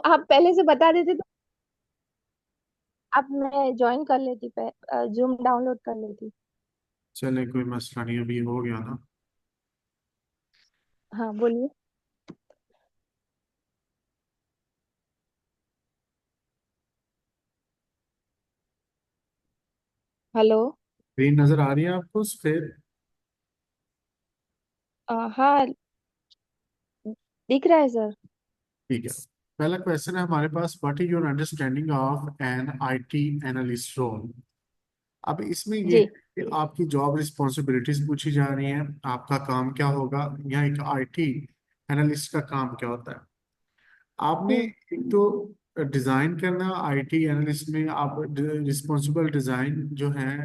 आप पहले से बता देते तो अब मैं ज्वाइन कर लेती, जूम डाउनलोड कर लेती। चले, कोई मसला नहीं, अभी हो गया ना। हाँ बोलिए। हेलो। स्क्रीन नजर आ रही है आपको फिर? हाँ, दिख रहा है सर। ठीक है। पहला क्वेश्चन है हमारे पास, what is your understanding of an IT analyst role. अब इसमें ये जी। है कि आपकी जॉब रिस्पॉन्सिबिलिटीज पूछी जा रही हैं, आपका काम क्या होगा, या एक आईटी एनालिस्ट का काम क्या होता है। आपने हम्म। एक तो डिजाइन करना, आईटी एनालिस्ट में आप रिस्पॉन्सिबल डिजाइन जो है,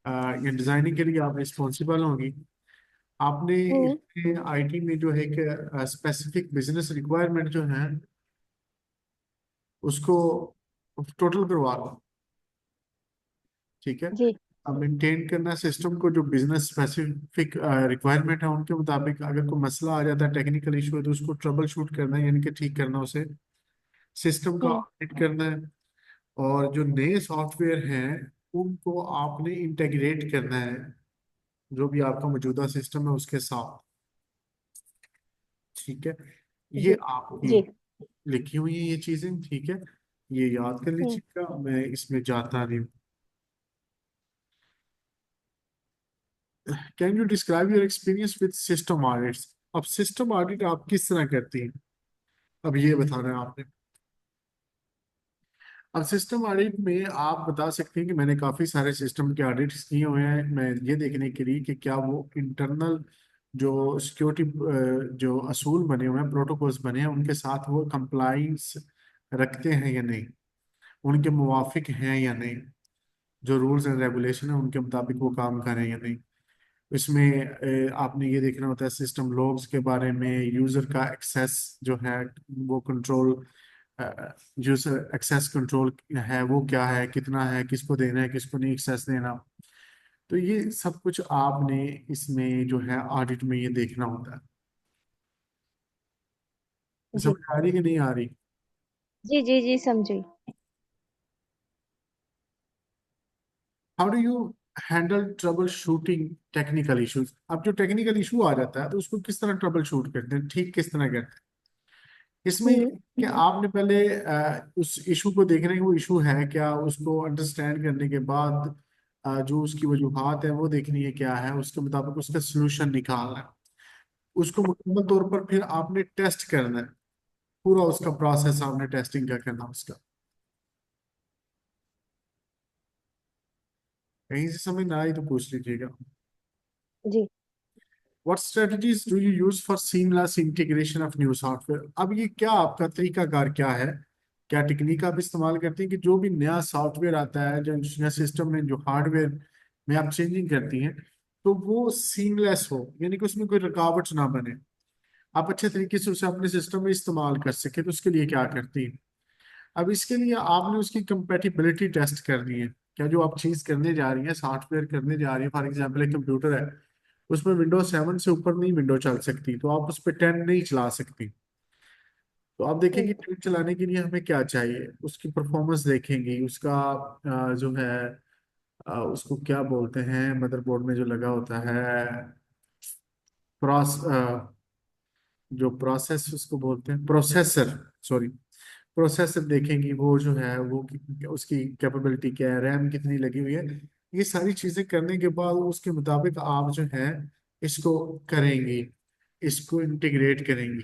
या डिजाइनिंग के लिए आप रिस्पॉन्सिबल होंगी। आपने हम्म। इसमें आईटी में जो है कि स्पेसिफिक बिजनेस रिक्वायरमेंट जो है उसको टोटल करवा लो। ठीक है। जी। अब मेंटेन करना सिस्टम को, जो बिजनेस स्पेसिफिक रिक्वायरमेंट है उनके मुताबिक, अगर कोई मसला आ जाता है, टेक्निकल इशू है, तो उसको ट्रबल शूट करना है, यानी कि ठीक करना उसे, सिस्टम का हम्म। ऑडिट करना है। और जो नए सॉफ्टवेयर हैं उनको आपने इंटीग्रेट करना है, जो भी आपका मौजूदा सिस्टम है उसके साथ। ठीक है। ये जी। आपकी जी। लिखी हुई है ये चीजें, ठीक है। ये याद कर हम्म। लीजिएगा, मैं इसमें जाता नहीं। Can you describe your experience with system audits. अब सिस्टम ऑडिट आप किस तरह करती हैं, अब ये बताना है आपने। अब सिस्टम ऑडिट में आप बता सकते हैं कि मैंने काफी सारे सिस्टम के ऑडिट्स किए हुए हैं, मैं ये देखने के लिए कि क्या वो इंटरनल जो सिक्योरिटी जो असूल बने हुए हैं, प्रोटोकॉल्स बने हैं, उनके साथ वो कंप्लाइंस रखते हैं या नहीं, उनके मुवाफिक हैं या नहीं, जो रूल्स एंड रेगुलेशन है उनके मुताबिक वो काम करें या नहीं। इसमें आपने ये देखना होता है सिस्टम लॉग्स के बारे में, यूजर का एक्सेस जो है वो कंट्रोल, यूजर एक्सेस कंट्रोल है वो क्या है, कितना है, किसको देना है, किसको नहीं एक्सेस देना। तो ये सब कुछ आपने इसमें जो है ऑडिट में ये देखना होता है। समझ जी। आ रही कि नहीं आ रही? जी। जी। जी समझी। How do you handle trouble shooting technical issues. अब जो टेक्निकल इशू आ जाता है तो उसको किस तरह ट्रबल शूट करते हैं, ठीक किस तरह करते हैं। इसमें ये हम्म। कि आपने पहले उस इशू को देखना है कि वो इशू है क्या, उसको अंडरस्टैंड करने के बाद जो उसकी वजूहात है वो देखनी है क्या है, उसके मुताबिक उसका सोल्यूशन निकालना है। उसको मुकम्मल तौर पर फिर आपने टेस्ट करना है, पूरा उसका प्रोसेस आपने टेस्टिंग का करना उसका। कहीं से समझ ना आई तो पूछ लीजिएगा। जी। What strategies do you use for seamless integration of new software. अब ये क्या आपका तरीकाकार क्या है, क्या टेक्निक आप इस्तेमाल करती हैं कि जो भी नया सॉफ्टवेयर आता है, जो नया सिस्टम में जो हार्डवेयर में आप चेंजिंग करती हैं, तो वो सीमलेस हो, यानी कि उसमें कोई रुकावट ना बने, आप अच्छे तरीके से उसे अपने सिस्टम में इस्तेमाल कर सके, तो उसके लिए क्या करती हैं। अब इसके लिए आपने उसकी कंपेटिबिलिटी टेस्ट करनी है। क्या जो आप चीज करने जा रही हैं, सॉफ्टवेयर करने जा रही है, फॉर एग्जाम्पल एक कंप्यूटर है, उसमें विंडोज 7 से ऊपर नहीं विंडो चल सकती, तो आप उस पर 10 नहीं चला सकती। तो आप देखेंगे हम्म। 10 चलाने के लिए हमें क्या चाहिए, उसकी परफॉर्मेंस देखेंगे, उसका जो है उसको क्या बोलते हैं, मदरबोर्ड में जो लगा होता है, प्रोस जो प्रोसेस उसको बोलते हैं प्रोसेसर, सॉरी, प्रोसेसर देखेंगी, वो जो है वो उसकी कैपेबिलिटी क्या है, रैम कितनी लगी हुई है। ये सारी चीजें करने के बाद उसके मुताबिक आप जो है इसको करेंगी, इसको इंटीग्रेट करेंगी।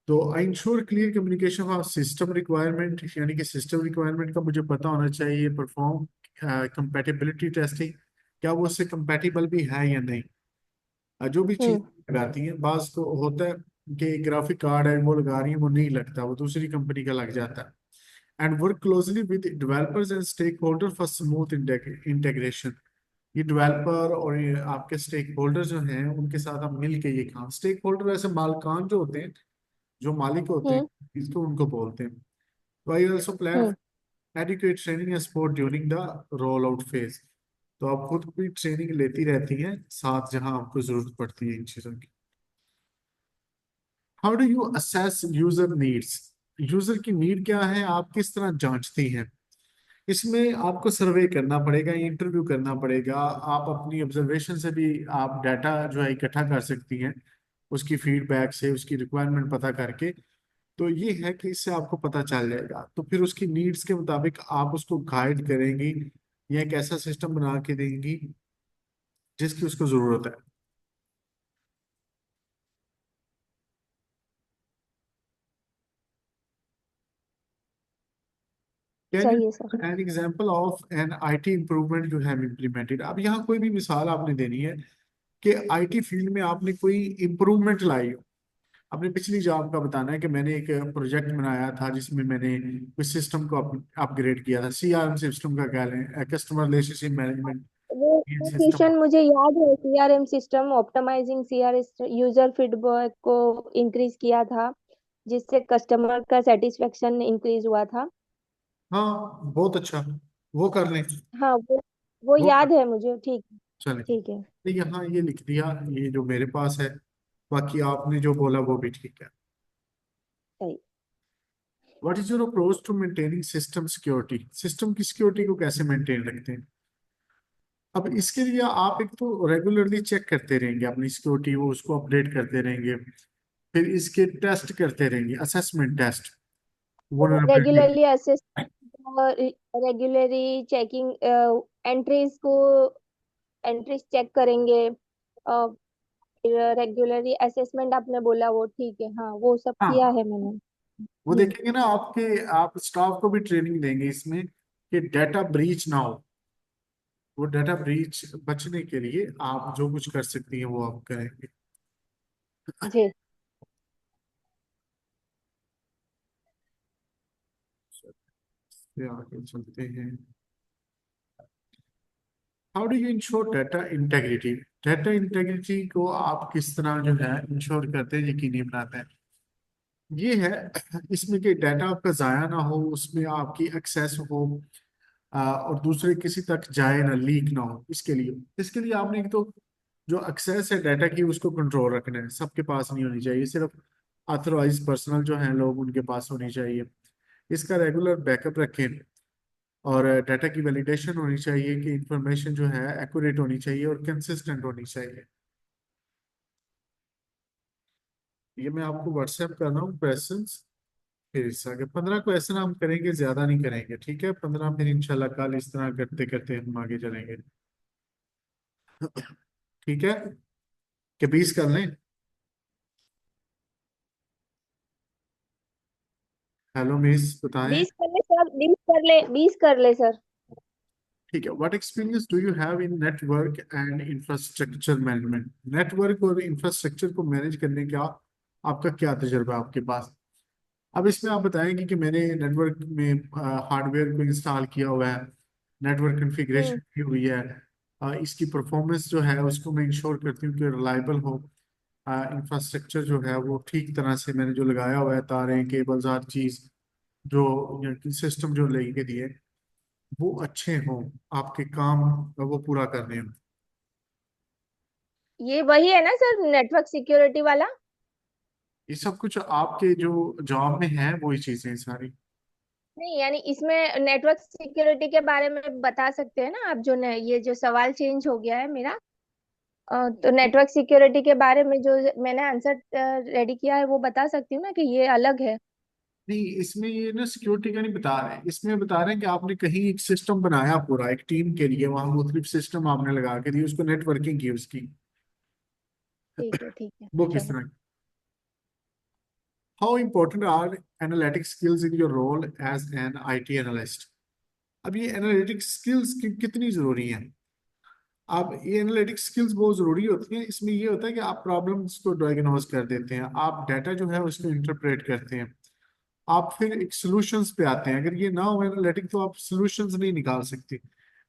तो I ensure clear communication of system requirement, यानी कि सिस्टम रिक्वायरमेंट का मुझे पता होना चाहिए। परफॉर्म कंपेटिबिलिटी टेस्टिंग, क्या वो उससे कंपेटिबल भी है या नहीं। जो भी चीज हम्म। लगाती है, बाज को होता है कि ग्राफिक कार्ड है वो लगा रही है, वो नहीं लगता, वो दूसरी कंपनी का लग जाता है। And work closely with developers and stakeholder for smooth integration. ये डेवलपर और ये आपके स्टेक होल्डर जो हैं उनके साथ आप मिल के ये काम, स्टेक होल्डर ऐसे मालकान जो होते हैं, जो मालिक होते हैं, हम्म। इसको उनको बोलते हैं। तो I also plan hmm. Adequate training and support during the roll out phase. तो आप खुद भी ट्रेनिंग लेती रहती हैं साथ, जहां आपको जरूरत पड़ती है इन चीजों की। How do you assess user needs. User की नीड क्या है आप किस तरह जांचती हैं। इसमें आपको सर्वे करना पड़ेगा, इंटरव्यू करना पड़ेगा, आप अपनी ऑब्जर्वेशन से भी आप डाटा जो है इकट्ठा कर सकती हैं, उसकी फीडबैक से उसकी रिक्वायरमेंट पता करके। तो ये है कि इससे आपको पता चल जाएगा, तो फिर उसकी नीड्स के मुताबिक आप उसको गाइड करेंगी या एक ऐसा सिस्टम बना के देंगी जिसकी उसको जरूरत है। कैन यू सही है sir. An example of an IT improvement you have implemented. अब यहाँ कोई भी मिसाल आपने देनी है कि आईटी फील्ड में आपने कोई इम्प्रूवमेंट लाई हो। अपनी पिछली जॉब का बताना है कि मैंने एक प्रोजेक्ट बनाया था जिसमें मैंने कुछ सिस्टम को अपग्रेड किया था, सीआरएम सिस्टम का कह लें, कस्टमर रिलेशनशिप मैनेजमेंट वो सिस्टम। क्वेश्चन मुझे याद है, CRM system optimizing CRS user feedback को इंक्रीज किया था, जिससे कस्टमर का सेटिस्फेक्शन इंक्रीज हुआ था। हाँ बहुत अच्छा, वो कर लें। हाँ, वो वो कर याद है मुझे। ठीक। चलें। ठीक है। तो यहाँ ये लिख दिया, ये जो मेरे पास है। बाकी आपने जो बोला वो भी ठीक है। सही। What is your approach to maintaining system security. System की सिक्योरिटी को कैसे मेंटेन रखते हैं। अब इसके लिए आप एक तो रेगुलरली चेक करते रहेंगे अपनी सिक्योरिटी, वो उसको अपडेट करते रहेंगे। फिर इसके टेस्ट करते रहेंगे, assessment test, vulnerability. Regularly assess regularly checking entries को एंट्रीज चेक करेंगे। रेगुलरली असेसमेंट आपने बोला, वो ठीक है। हाँ, वो सब किया हाँ है मैंने। वो हम्म। देखेंगे ना आपके, आप स्टाफ को भी ट्रेनिंग देंगे इसमें कि डाटा ब्रीच ना हो। वो डाटा ब्रीच बचने के लिए आप जो कुछ कर सकती हैं वो आप करेंगे। जी। फिर आगे चलते हैं। How do you ensure data integrity. Data integrity को आप किस तरह जो है इंश्योर करते हैं, यकीनी बनाते हैं। ये है इसमें कि डाटा आपका जाया ना हो, उसमें आपकी एक्सेस हो, और दूसरे किसी तक जाए ना, लीक ना हो। इसके लिए आपने एक तो जो एक्सेस है डाटा की उसको कंट्रोल रखना है, सबके पास नहीं होनी चाहिए, सिर्फ ऑथराइज पर्सनल जो हैं लोग उनके पास होनी चाहिए। इसका रेगुलर बैकअप रखें, और डाटा की वैलिडेशन होनी चाहिए कि इंफॉर्मेशन जो है एक्यूरेट होनी चाहिए और कंसिस्टेंट होनी चाहिए। ये मैं आपको व्हाट्सएप कर रहा हूँ क्वेश्चन। फिर इस आगे 15 क्वेश्चन हम करेंगे, ज्यादा नहीं करेंगे, ठीक है 15, फिर इंशाल्लाह कल इस तरह करते करते हम आगे चलेंगे। ठीक है कि 20 कर लें। हेलो मिस बताएं। 20 कर ले सर, 20 कर ले सर। ठीक है, what experience do you have in network and infrastructure management. Network और इंफ्रास्ट्रक्चर को मैनेज करने का आपका क्या तजुर्बा है आपके पास। अब इसमें आप बताएंगे कि मैंने नेटवर्क में हार्डवेयर को इंस्टॉल किया हुआ है, नेटवर्क कॉन्फ़िगरेशन हम्म। की हुई है, इसकी परफॉर्मेंस जो है उसको मैं इंश्योर करती हूँ कि रिलायबल हो। इंफ्रास्ट्रक्चर जो है वो ठीक तरह से मैंने जो लगाया हुआ है, तारें केबल्स हर चीज़ जो सिस्टम जो लेके दिए वो अच्छे हों, आपके काम वो पूरा करने हों। ये वही है ना सर, नेटवर्क सिक्योरिटी वाला। ये सब कुछ आपके जो जॉब में है वही चीज़ें सारी। नहीं, यानी इसमें नेटवर्क सिक्योरिटी के बारे में बता सकते हैं ना आप, जो ये जो सवाल चेंज हो गया है मेरा। तो नेटवर्क सिक्योरिटी के बारे में जो मैंने आंसर रेडी किया है, वो बता सकती हूँ ना कि ये अलग है। नहीं इसमें ये ना सिक्योरिटी का नहीं बता रहे हैं, इसमें बता रहे हैं कि आपने कहीं एक सिस्टम बनाया पूरा एक टीम के लिए, वहां मुख्तलिफ सिस्टम आपने लगा के दी, उसको नेटवर्किंग की उसकी। ठीक है। ठीक है। वो किस चलो। तरह। How important are analytic skills in your role as an IT analyst. अब ये एनालिटिक स्किल्स कितनी जरूरी हैं। अब ये एनालिटिक स्किल्स बहुत जरूरी होती हैं। इसमें ये होता है कि आप प्रॉब्लम्स को डायग्नोज कर देते हैं, आप डाटा जो है उसको इंटरप्रेट करते हैं, आप फिर एक सॉल्यूशंस पे आते हैं। अगर ये ना हो एनालिटिक तो आप सॉल्यूशंस नहीं निकाल सकते।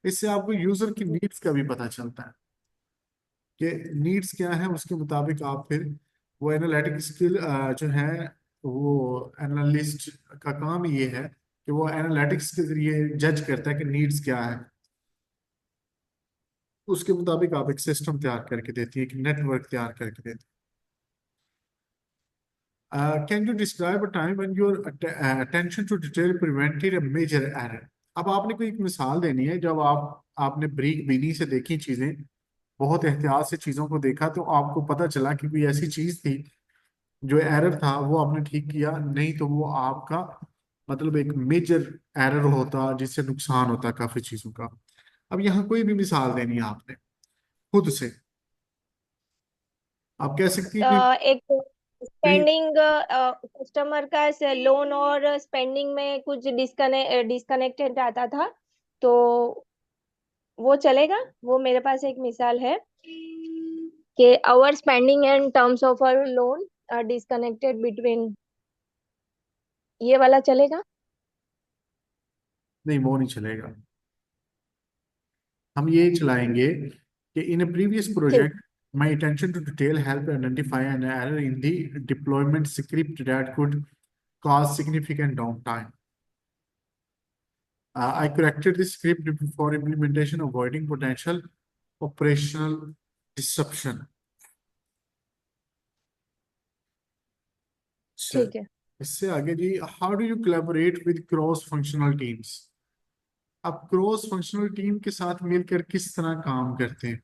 इससे आपको यूजर की जी। नीड्स का भी पता चलता है कि नीड्स क्या है, उसके मुताबिक आप फिर वो एनालिटिक स्किल जो है, वो एनालिस्ट का काम ये है कि वो एनालिटिक्स के जरिए जज करता है कि नीड्स क्या है, उसके मुताबिक आप एक सिस्टम तैयार करके देती है, एक नेटवर्क तैयार करके देती can you describe a time when your attention to detail prevented a major error. अब आपने कोई एक मिसाल देनी है, जब आपने बरीक बीनी से देखी चीजें, बहुत एहतियात से चीजों को देखा, तो आपको पता चला कि कोई ऐसी चीज थी जो एरर था वो आपने ठीक किया, नहीं तो वो आपका मतलब एक मेजर एरर होता जिससे नुकसान होता काफी चीजों का। अब यहाँ कोई भी मिसाल देनी है आपने खुद से, आप कह सकती हैं एक कोई। स्पेंडिंग, कस्टमर का लोन और स्पेंडिंग में कुछ डिस्कनेक्टेड आता था, तो वो चलेगा। वो मेरे पास एक मिसाल है कि our spending and terms of our loan are disconnected between, ये वाला चलेगा। नहीं, वो नहीं चलेगा। हम ये चलाएंगे कि इन ए प्रीवियस ठीक। Project my attention to detail help identify an error in the deployment script that could cause significant downtime. I corrected the script before implementation, avoiding potential operational disruption. अच्छा, ठीक है। इससे आगे जी, how do you collaborate with cross functional teams. अब cross functional team के साथ मिलकर किस तरह काम करते हैं,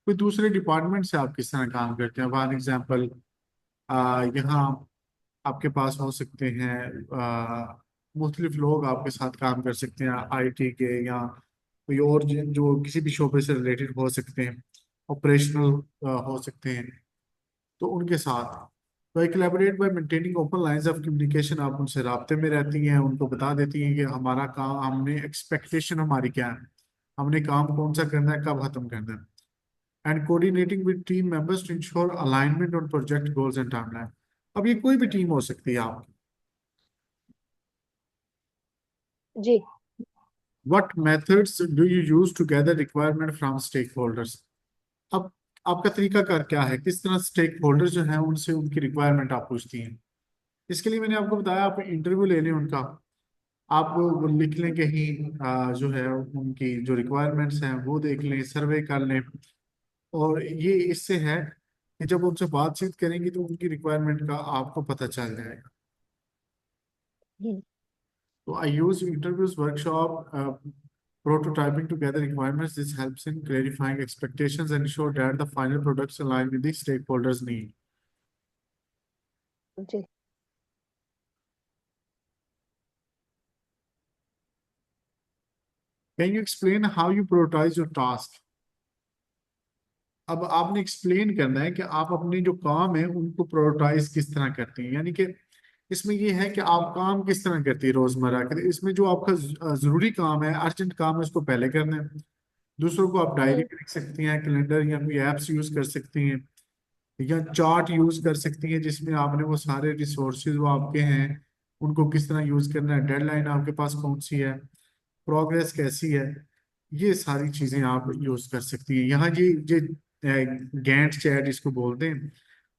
कोई दूसरे डिपार्टमेंट से आप किस तरह काम करते हैं। फॉर एग्जांपल, यहाँ आपके पास हो सकते हैं मुख्तलिफ लोग आपके साथ काम कर सकते हैं, आईटी के या कोई और जो किसी भी शोबे से रिलेटेड हो सकते हैं, ऑपरेशनल हो सकते हैं, तो उनके साथ by collaborate bye maintaining open lines of communication. आप उनसे राब्ते में रहती हैं, उनको बता देती हैं कि हमारा काम, हमने एक्सपेक्टेशन हमारी क्या है, हमने काम कौन सा करना है, कब खत्म करना है, and coordinating with team members to ensure alignment on project goals and timeline. अब ये कोई भी टीम हो सकती है आपकी। जी। What methods do you use to gather requirement from stakeholders? अब आपका तरीका कार क्या है, किस तरह स्टेक होल्डर जो है उनसे उनकी रिक्वायरमेंट आप पूछती हैं। इसके लिए मैंने आपको बताया, आप इंटरव्यू ले लें उनका, आप वो लिख लें कहीं, जो है उनकी जो रिक्वायरमेंट्स हैं वो देख लें, सर्वे कर लें। और ये इससे है कि जब उनसे बातचीत करेंगी तो उनकी रिक्वायरमेंट का आपको पता चल जाएगा। हम्म। So I use interviews, workshop, prototyping to gather requirements. This helps in clarifying expectations and ensure that the final products align with the stakeholders' need. Ji. Can you explain how you prioritize your task? अब आपने explain करना है कि आप अपने जो काम है उनको प्रायोरिटाइज किस तरह करते हैं, यानी कि इसमें ये है कि आप काम किस तरह करती है रोजमर्रा के। इसमें जो आपका जरूरी काम है, अर्जेंट काम है, उसको पहले करना है। दूसरों को आप डायरी हम्म। में लिख सकती हैं, कैलेंडर या कोई एप्स यूज कर सकती हैं, या चार्ट यूज कर सकती हैं जिसमें आपने वो सारे रिसोर्सेज वो आपके हैं उनको किस तरह यूज करना है, डेडलाइन आपके पास कौन सी है, प्रोग्रेस कैसी है, ये सारी चीजें आप यूज कर सकती हैं। यहाँ ये गैंट चैट इसको बोलते हैं,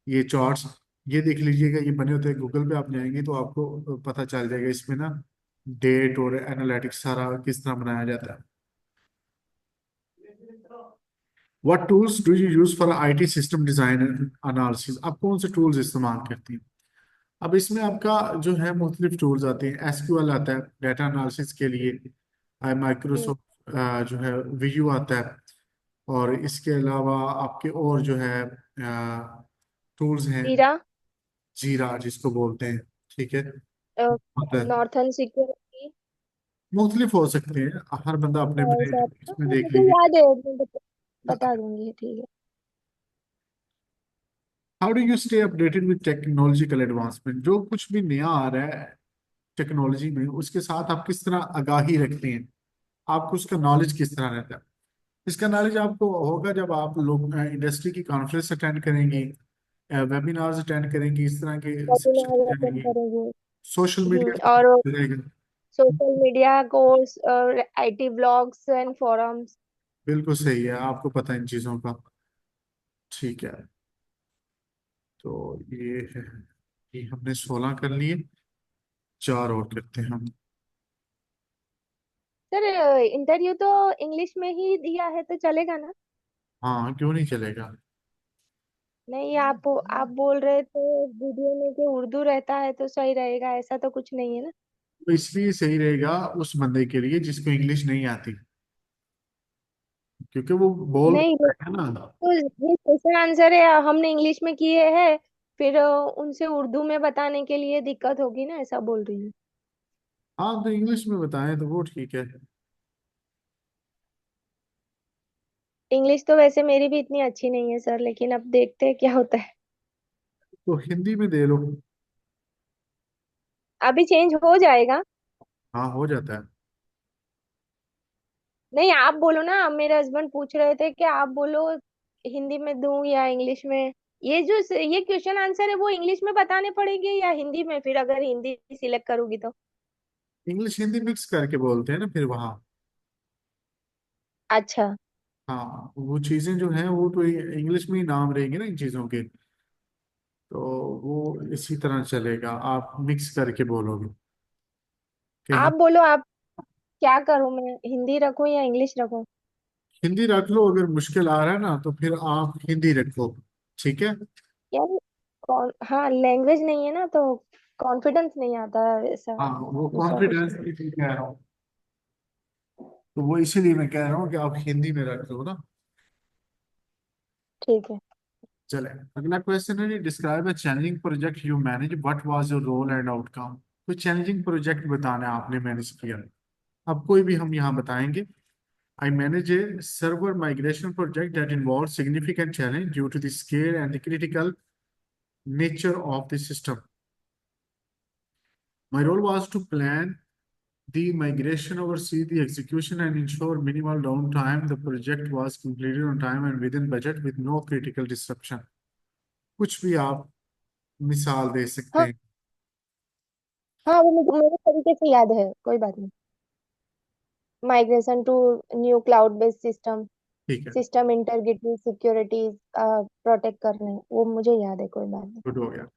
ये चार्ट्स, ये देख लीजिएगा, ये बने होते हैं गूगल पे, आप जाएंगे तो आपको पता चल जाएगा इसमें ना डेट और एनालिटिक्स सारा किस तरह बनाया जाता है। What tools do you use for IT system design analysis. आप कौन से टूल्स इस्तेमाल करती हैं। अब इसमें आपका जो है मुख्तलिफ टूल्स आते हैं, एसक्यूएल आता है डाटा एनालिसिस के लिए, हम्म। माइक्रोसॉफ्ट जो है वीयू आता है, और इसके अलावा आपके और जो है टूल्स हैं, जीरा। जीरा जिसको बोलते हैं, ठीक है, आता है। Northern security. मुख्तलिफ हो सकते हैं, हर बंदा अपने अपने ऐसा तो इसमें देख मुझे लीजिए। याद है, मैं बता दूंगी, ठीक है। How do you stay updated with technological advancement. जो कुछ भी नया आ रहा है टेक्नोलॉजी में, उसके साथ आप किस तरह आगाही रखते हैं, आपको उसका नॉलेज किस तरह रहता है। इसका नॉलेज आपको होगा जब आप लोग इंडस्ट्री की कॉन्फ्रेंस अटेंड करेंगे, वेबिनार्स अटेंड करेंगे, इस तरह के सेशन वेबिनार अटेंड करेंगे, करेंगे। सोशल मीडिया और रहेगा। सोशल मीडिया कोर्स और आईटी ब्लॉग्स एंड फोरम्स। बिल्कुल सही है, आपको पता है इन चीज़ों का। ठीक है, तो ये है, ये हमने 16 कर लिए, 4 और करते हैं हम। सर, इंटरव्यू तो इंग्लिश में ही दिया है तो चलेगा ना। हाँ, क्यों नहीं चलेगा। नहीं, आप बोल रहे थे वीडियो में कि उर्दू रहता है तो सही रहेगा, ऐसा तो कुछ नहीं है ना। तो इसलिए सही रहेगा उस बंदे के लिए जिसको इंग्लिश नहीं आती, क्योंकि वो बोल नहीं, है ना। तो ये क्वेश्चन आंसर है, हमने इंग्लिश में किए हैं, फिर उनसे उर्दू में बताने के लिए दिक्कत होगी ना, ऐसा बोल रही हूँ। हाँ तो इंग्लिश में बताएं तो वो ठीक है। इंग्लिश तो वैसे मेरी भी इतनी अच्छी नहीं है सर, लेकिन अब देखते हैं क्या होता है। तो हिंदी में दे लो। अभी चेंज हो जाएगा। हाँ हो जाता है। नहीं, आप बोलो ना, मेरे हस्बैंड पूछ रहे थे कि आप बोलो हिंदी में दूं या इंग्लिश में। ये क्वेश्चन आंसर है वो इंग्लिश में बताने पड़ेंगे या हिंदी में, फिर अगर हिंदी सिलेक्ट करूंगी तो। इंग्लिश हिंदी मिक्स करके बोलते हैं ना फिर वहाँ। अच्छा। हाँ वो चीजें जो हैं वो तो इंग्लिश में ही नाम रहेंगे ना इन चीजों के। तो वो इसी तरह चलेगा, आप मिक्स करके बोलोगे कि आप हम। बोलो, आप क्या करूं, मैं हिंदी रखूं या इंग्लिश रखूं? हिंदी रख लो, अगर मुश्किल आ रहा है ना तो फिर आप हिंदी रखो। ठीक है। यार, कौन, हाँ, लैंग्वेज नहीं है ना तो कॉन्फिडेंस नहीं आता है ऐसा। हाँ वो दूसरा कुछ कॉन्फिडेंस नहीं। की चीज कह रहा हूँ। तो वो इसीलिए मैं कह रहा हूँ कि आप हिंदी में रख लो ना। ठीक है। चले, अगला क्वेश्चन है जी, describe a challenging project you manage, what was your role and outcome. कोई चैलेंजिंग प्रोजेक्ट बताना है आपने मैनेज किया। अब कोई भी हम यहाँ बताएंगे। I manage a server migration project that involves significant challenge due to the scale and the critical nature of the system. My role was to plan the migration, oversee the execution, and ensure minimal downtime. The project was completed on time and within budget with no critical disruption. कुछ भी आप मिसाल दे सकते हाँ, हैं। हाँ, वो मुझे मेरे तरीके से याद है, कोई बात नहीं। Migration to new cloud based system, ठीक है। सिस्टम इंटीग्रिटी, सिक्योरिटीज प्रोटेक्ट करने, वो मुझे याद है, कोई बात नहीं। गुड हो गया।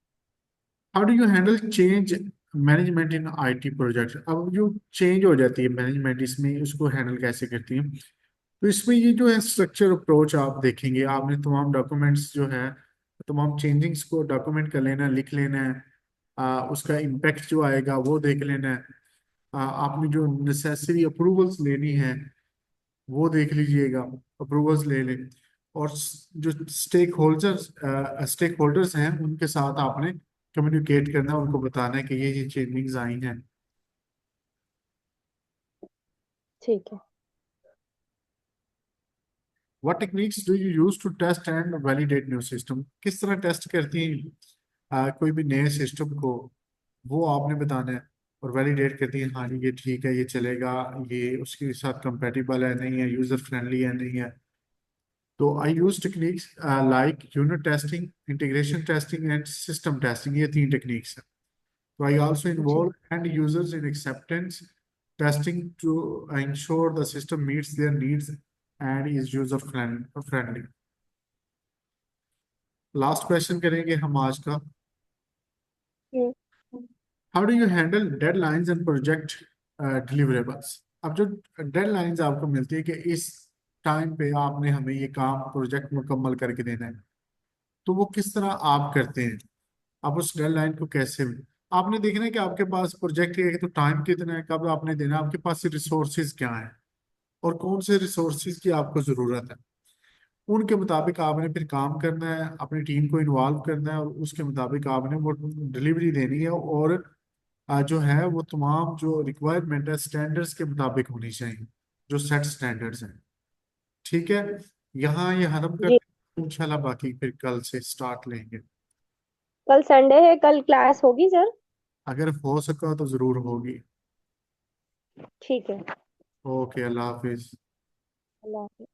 How do you handle change management in IT project. अब जो चेंज हो जाती है मैनेजमेंट, इसमें उसको हैंडल कैसे करती है। तो इसमें ये जो है स्ट्रक्चर अप्रोच आप देखेंगे, आपने तमाम डॉक्यूमेंट्स जो है, तमाम चेंजिंग्स को डॉक्यूमेंट कर लेना है, लिख लेना है। उसका इम्पैक्ट जो आएगा वो देख लेना है। आपने जो नेसेसरी अप्रूवल्स लेनी है वो देख लीजिएगा, अप्रूवल्स ले लें। और जो स्टेक होल्डर्स हैं उनके साथ आपने कम्युनिकेट करना है, उनको बताना है कि ये चेंजिंग्स आई हैं। ठीक है। What techniques do you use to test and validate new system. किस तरह टेस्ट करती हैं कोई भी नए सिस्टम को, वो आपने बताना है। और वैलिडेट करती हैं, हाँ ये ठीक है, ये चलेगा, ये उसके साथ कंपेटिबल है नहीं है, यूजर फ्रेंडली है नहीं है। तो I use techniques like unit testing, integration testing and system testing, ये तीन टेक्निक्स हैं। तो आई ऑल्सो जी। Involve end users in acceptance testing to ensure the system meets their needs and is user friendly। Last question करेंगे हम आज का। Hmm. How do you handle deadlines and project deliverables. अब जो deadlines आपको मिलती है कि इस टाइम पे आपने हमें ये काम प्रोजेक्ट मुकम्मल करके देना है, तो वो किस तरह आप करते हैं। आप उस डेडलाइन को कैसे, आपने देखना है कि आपके पास प्रोजेक्ट है तो टाइम कितना है, कब आपने देना है, आपके पास रिसोर्सेज क्या है और कौन से रिसोर्सेज की आपको ज़रूरत है। उनके मुताबिक आपने फिर काम करना है, अपनी टीम को इन्वॉल्व करना है और उसके मुताबिक आपने वो डिलीवरी देनी है। और जो है वो तमाम जो रिक्वायरमेंट है स्टैंडर्ड्स के मुताबिक होनी चाहिए, जो सेट स्टैंडर्ड्स हैं। ठीक है। यहाँ ये खत्म जी। करते हैं, इंशाल्लाह बाकी फिर कल से स्टार्ट लेंगे। कल संडे है, कल क्लास होगी सर? अगर हो सका तो ज़रूर होगी। ठीक है। ओके, अल्लाह हाफिज। अल्लाह हाफिज।